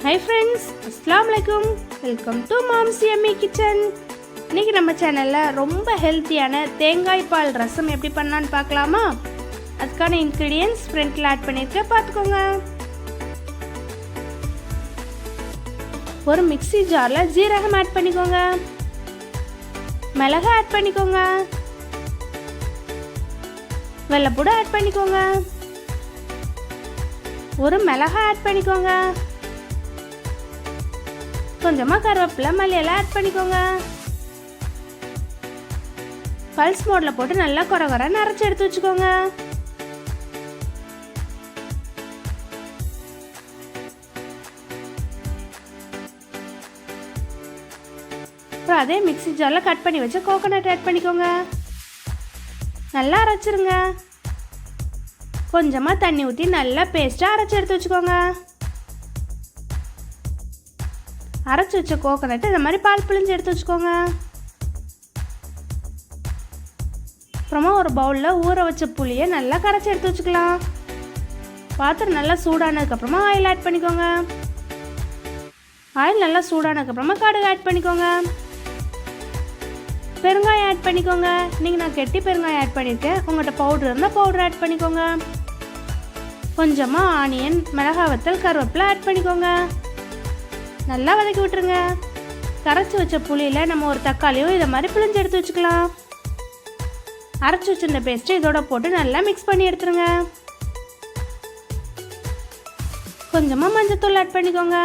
Hi friends, அஸ்ஸலாமு அலைக்கும். Welcome to moms yummy kitchen. இன்றைக்கி நம்ம சேனலில் ரொம்ப ஹெல்த்தியான தேங்காய் பால் ரசம் எப்படி பண்ணலான்னு பார்க்கலாமா? அதுக்கான இன்க்ரீடியன்ட்ஸ் ஃப்ரண்ட்டில் ஆட் பண்ணியிருக்கேன், பார்த்துக்கோங்க. ஒரு மிக்ஸி ஜாரில் ஜீரகம் ஆட் பண்ணிக்கோங்க, மிளகு ஆட் பண்ணிக்கோங்க, வெள்ளைப்பூடு ஆட் பண்ணிக்கோங்க, ஒரு மிளகா ஆட் பண்ணிக்கோங்க, கொஞ்சமாக கருவேப்பிலை மல்லியெல்லாம் ஆட் பண்ணிக்கோங்க. பல்ஸ் மோடில் போட்டு நல்லா கொரகொரன்னு அரைச்சி எடுத்து வச்சுக்கோங்க. அப்புறம் அதே மிக்ஸி ஜாரில் கட் பண்ணி வச்சு கோகோனட் ஆட் பண்ணிக்கோங்க. நல்லா அரைச்சிருங்க. கொஞ்சமாக தண்ணி ஊற்றி நல்லா பேஸ்ட்டாக அரைச்சி எடுத்து வச்சுக்கோங்க. அரைச்சி வச்ச கோகோனட் இந்த மாதிரி பால் பிழிஞ்சு எடுத்து வச்சுக்கோங்க. அப்புறமா ஒரு பவுலில் ஊற வச்ச புளியை நல்லா கரைச்சி எடுத்து வச்சுக்கலாம். பாத்திரம் நல்லா சூடானதுக்கப்புறமா ஆயில் ஆட் பண்ணிக்கோங்க. ஆயில் நல்லா சூடானதுக்கப்புறமா கடுகு ஆட் பண்ணிக்கோங்க. பெருங்காயம் ஆட் பண்ணிக்கோங்க. நீங்கள் நான் கெட்டி பெருங்காயம் ஆட் பண்ணியிருக்கேன், உங்கள்கிட்ட பவுட்ரு இருந்தால் பவுட்ரு ஆட் பண்ணிக்கோங்க. கொஞ்சமாக ஆனியன், மிளகாய் வத்தல், கருவேப்பிலை ஆட் பண்ணிக்கோங்க. நல்லா வதக்கி விட்டுருங்க. கரைச்சி வச்ச புளியில் நம்ம ஒரு தக்காளியும் இதை மாதிரி பிழிஞ்சு எடுத்து வச்சுக்கலாம். அரைச்சி வச்சிருந்த பேஸ்ட்டு இதோட போட்டு நல்லா மிக்ஸ் பண்ணி எடுத்துருங்க. கொஞ்சமாக மஞ்சத்தூள் ஆட் பண்ணிக்கோங்க.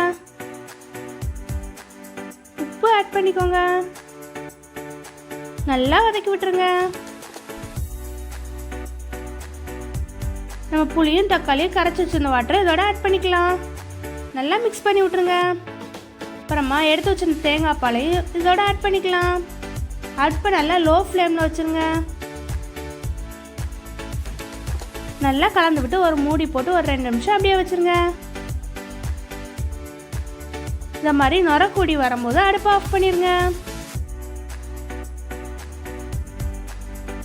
உப்பு ஆட் பண்ணிக்கோங்க. நல்லா வதக்கி விட்டுருங்க. நம்ம புளியும் தக்காளியும் கரைச்சி வச்சிருந்த வாட்டரை இதோட ஆட் பண்ணிக்கலாம். நல்லா மிக்ஸ் பண்ணி விட்டுருங்க. அப்புறமா எடுத்து வச்சிருந்த தேங்காய் பாலையும் இதோட ஆட் பண்ணிக்கலாம். அடுப்பை நல்லா லோ ஃப்ளேமில் வச்சுருங்க. நல்லா கலந்து விட்டு ஒரு மூடி போட்டு ஒரு 2 நிமிஷம் அப்படியே வச்சுருங்க. இந்த மாதிரி நுரக்கூடி வரும்போது அடுப்பை ஆஃப் பண்ணிடுங்க.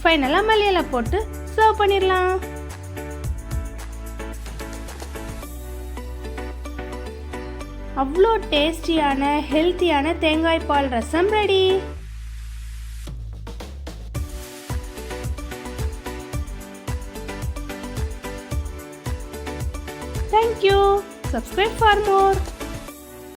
ஃபைனலாக மல்லியில போட்டு சர்வ் பண்ணிடலாம். அவ்வளோ டேஸ்டியான ஹெல்த்தியான தேங்காய் பால் ரசம் ready. Thank you. Subscribe for more.